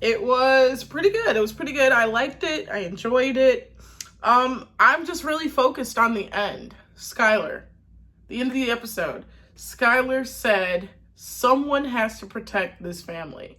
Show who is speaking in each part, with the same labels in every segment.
Speaker 1: It was pretty good. It was pretty good. I liked it. I enjoyed it. I'm just really focused on the end. Skylar, the end of the episode. Skylar said, someone has to protect this family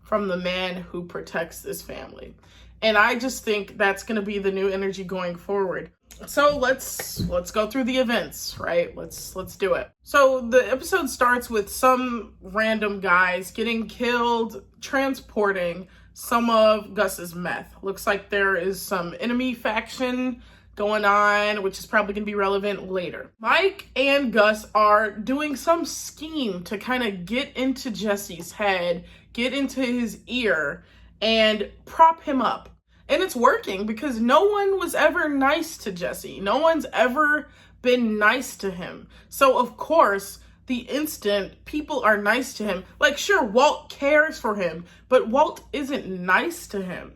Speaker 1: from the man who protects this family. And I just think that's going to be the new energy going forward. So let's go through the events, right? Let's do it. So the episode starts with some random guys getting killed transporting some of Gus's meth. Looks like there is some enemy faction going on, which is probably going to be relevant later. Mike and Gus are doing some scheme to kind of get into Jesse's head, get into his ear, and prop him up. And it's working because no one was ever nice to Jesse. No one's ever been nice to him. So, of course, the instant people are nice to him, like, sure, Walt cares for him, but Walt isn't nice to him.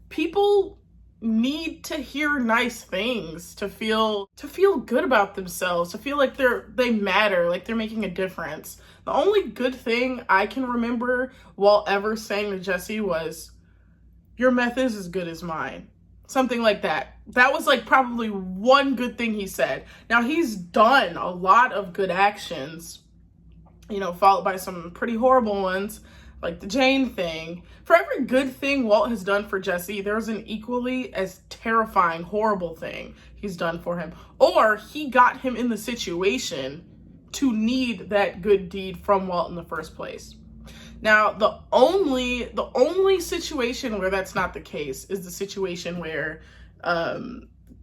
Speaker 1: People need to hear nice things to feel good about themselves, to feel like they matter, like they're making a difference. The only good thing I can remember Walt ever saying to Jesse was, your meth is as good as mine. Something like that. That was like probably one good thing he said. Now he's done a lot of good actions, followed by some pretty horrible ones, like the Jane thing. For every good thing Walt has done for Jesse, there's an equally as terrifying, horrible thing he's done for him. Or he got him in the situation to need that good deed from Walt in the first place. Now, the only situation where that's not the case is the situation where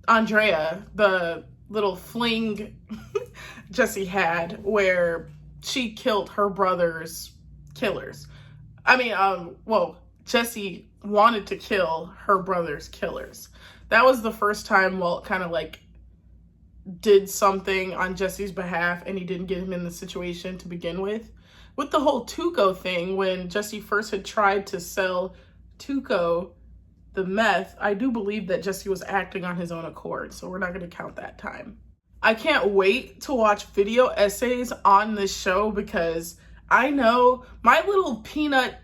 Speaker 1: Andrea, the little fling Jesse had, where she killed her brother's killers. Jesse wanted to kill her brother's killers. That was the first time Walt kind of like did something on Jesse's behalf and he didn't get him in the situation to begin with. With the whole Tuco thing, when Jesse first had tried to sell Tuco the meth, I do believe that Jesse was acting on his own accord, so we're not going to count that time. I can't wait to watch video essays on this show because I know my little peanut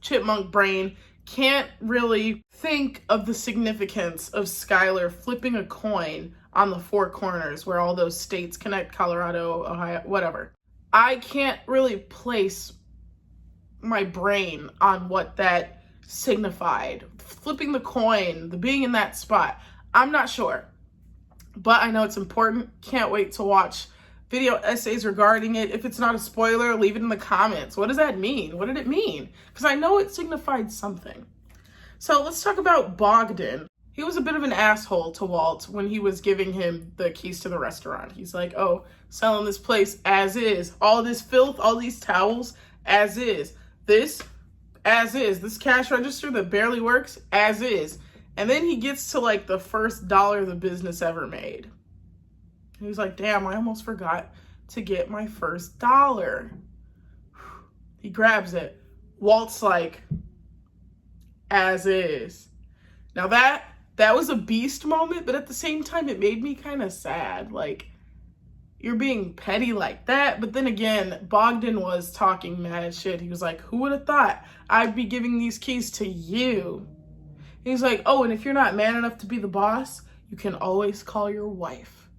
Speaker 1: chipmunk brain can't really think of the significance of Skylar flipping a coin on the four corners where all those states connect, Colorado, Ohio, whatever. I can't really place my brain on what that signified. Flipping the coin, the being in that spot, I'm not sure. But I know it's important. Can't wait to watch video essays regarding it. If it's not a spoiler, leave it in the comments. What does that mean? What did it mean? Because I know it signified something. So let's talk about Bogdan. He was a bit of an asshole to Walt when he was giving him the keys to the restaurant. He's like, oh, selling this place as is. All this filth, all these towels, as is. This, as is. This cash register that barely works, as is. And then he gets to like the first dollar the business ever made. He was like, damn, I almost forgot to get my first dollar. He grabs it. Walt's like, as is. Now that was a beast moment, but at the same time, it made me kind of sad. Like, you're being petty like that. But then again, Bogdan was talking mad shit. He was like, who would have thought I'd be giving these keys to you? And he's like, oh, and if you're not man enough to be the boss, you can always call your wife.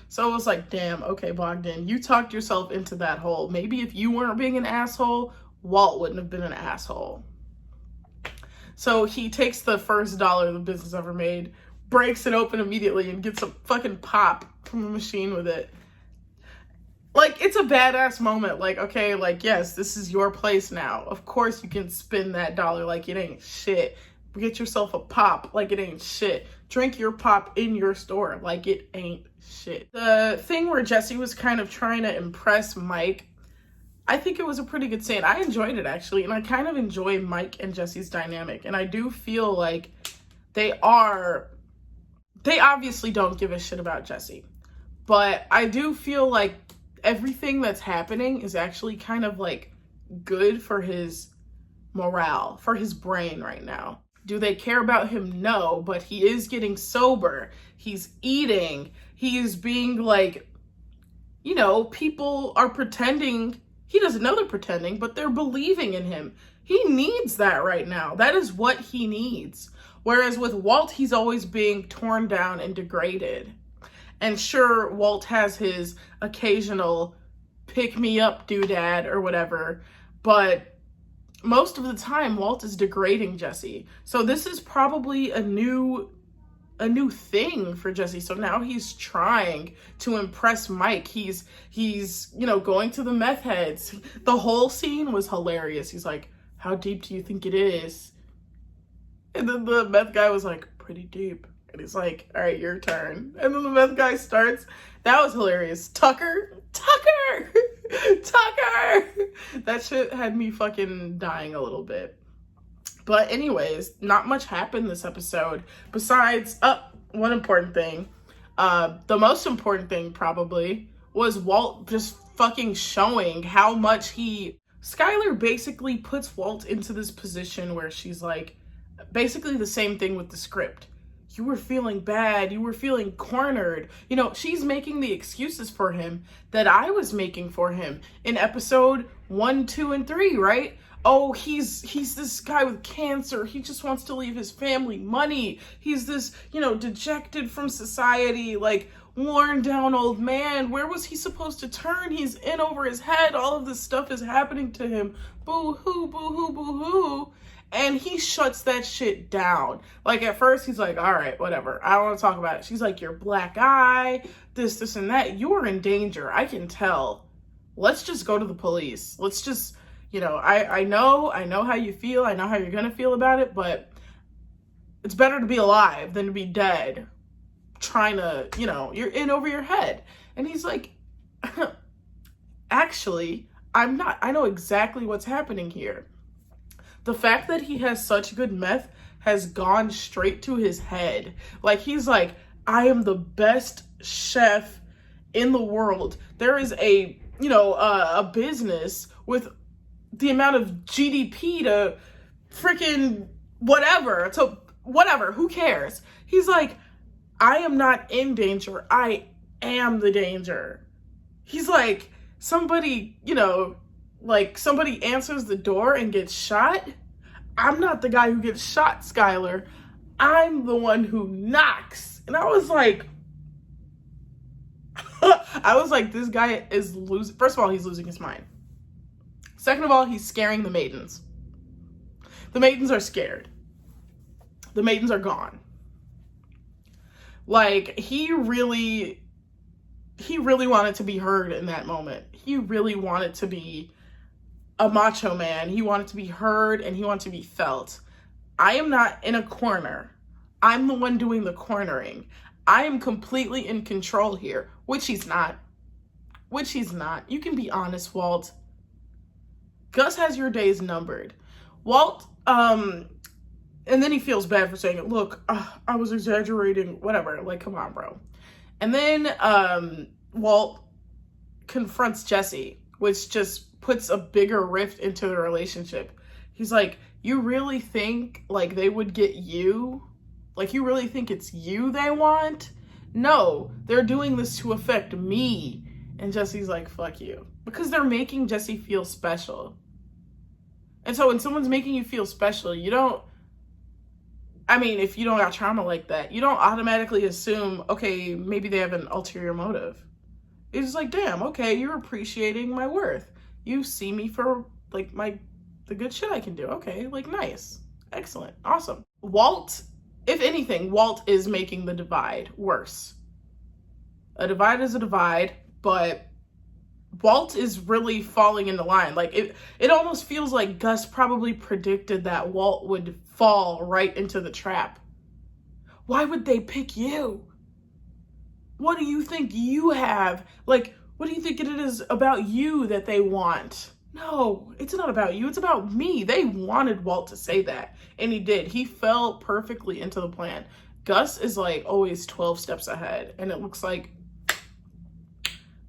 Speaker 1: So I was like, damn, okay, Bogdan, you talked yourself into that hole. Maybe if you weren't being an asshole, Walt wouldn't have been an asshole. So he takes the first dollar the business ever made, breaks it open immediately, and gets a fucking pop from the machine with it. Like, it's a badass moment. Like, okay, like, yes, this is your place now. Of course you can spend that dollar like it ain't shit. Get yourself a pop like it ain't shit. Drink your pop in your store like it ain't shit. The thing where Jesse was kind of trying to impress Mike, I think it was a pretty good scene. I enjoyed it, actually, and I kind of enjoy Mike and Jesse's dynamic, and I do feel like they obviously don't give a shit about Jesse, but I do feel like everything that's happening is actually kind of like good for his morale, for his brain right now. Do they care about him? No, but he is getting sober. He's eating. He is being like, people are pretending He doesn't know they're pretending, but they're believing in him. He needs that right now. That is what he needs. Whereas with Walt, he's always being torn down and degraded. And sure, Walt has his occasional pick-me-up doodad or whatever, but most of the time, Walt is degrading Jesse. So this is probably a new thing for Jesse. So now he's trying to impress Mike. He's going to the meth heads. The whole scene was hilarious. He's like, how deep do you think it is? And then the meth guy was like, pretty deep. And he's like, all right, your turn. And then the meth guy starts. That was hilarious. Tucker. That shit had me fucking dying a little bit. But anyways, not much happened this episode besides one important thing. The most important thing probably was Walt just fucking showing how much Skylar basically puts Walt into this position where she's like, basically the same thing with the script. You were feeling bad. You were feeling cornered. She's making the excuses for him that I was making for him in episode 1, 2, and 3, right? Oh, he's this guy with cancer. He just wants to leave his family money. He's this, dejected from society, like worn down old man. Where was he supposed to turn? He's in over his head. All of this stuff is happening to him. Boo-hoo, boo-hoo, boo-hoo. And he shuts that shit down. Like, at first, he's like, all right, whatever. I don't want to talk about it. She's like, your black eye, this, and that. You are in danger. I can tell. Let's just go to the police. Let's just, I know how you feel. I know how you're going to feel about it. But it's better to be alive than to be dead. Trying to, you're in over your head. And he's like, actually, I'm not. I know exactly what's happening here. The fact that he has such good meth has gone straight to his head. Like, he's like, I am the best chef in the world. There is a business with the amount of GDP to freaking whatever. So whatever, who cares? He's like, I am not in danger. I am the danger. He's like, somebody answers the door and gets shot. I'm not the guy who gets shot, Skylar. I'm the one who knocks. And I was like, this guy is losing. First of all, he's losing his mind. Second of all, he's scaring the maidens. The maidens are scared. The maidens are gone. Like, he really wanted to be heard in that moment. He really wanted to be a macho man. He wanted to be heard and he wanted to be felt. I am not in a corner. I'm the one doing the cornering. I am completely in control here, which he's not. You can be honest, Walt. Gus has your days numbered. Walt, and then he feels bad for saying it. Look, I was exaggerating, whatever. Like, come on, bro. And then Walt confronts Jesse, which just puts a bigger rift into the relationship. He's like, you really think like they would get you? Like, you really think it's you they want? No, they're doing this to affect me. And Jesse's like, fuck you. Because they're making Jesse feel special. And so when someone's making you feel special, if you don't got trauma like that, you don't automatically assume, okay, maybe they have an ulterior motive. It's like, damn, okay, you're appreciating my worth. You see me for like the good shit I can do. Okay, like, nice. Excellent. Awesome. Walt, if anything, Walt is making the divide worse. A divide is a divide, but Walt is really falling into line. Like, it almost feels like Gus probably predicted that Walt would fall right into the trap. Why would they pick you? What do you think you have? Like, what do you think it is about you that they want? No, it's not about you. It's about me. They wanted Walt to say that, and he did. He fell perfectly into the plan. Gus is like always 12 steps ahead, and it looks like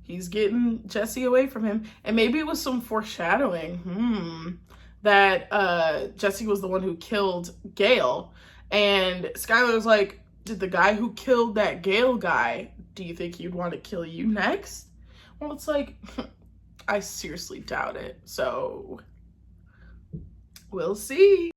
Speaker 1: he's getting Jesse away from him. And maybe it was some foreshadowing that Jesse was the one who killed Gale. And Skylar's like, did the guy who killed that Gale guy, do you think he'd want to kill you next? Well, it's like, I seriously doubt it. So we'll see.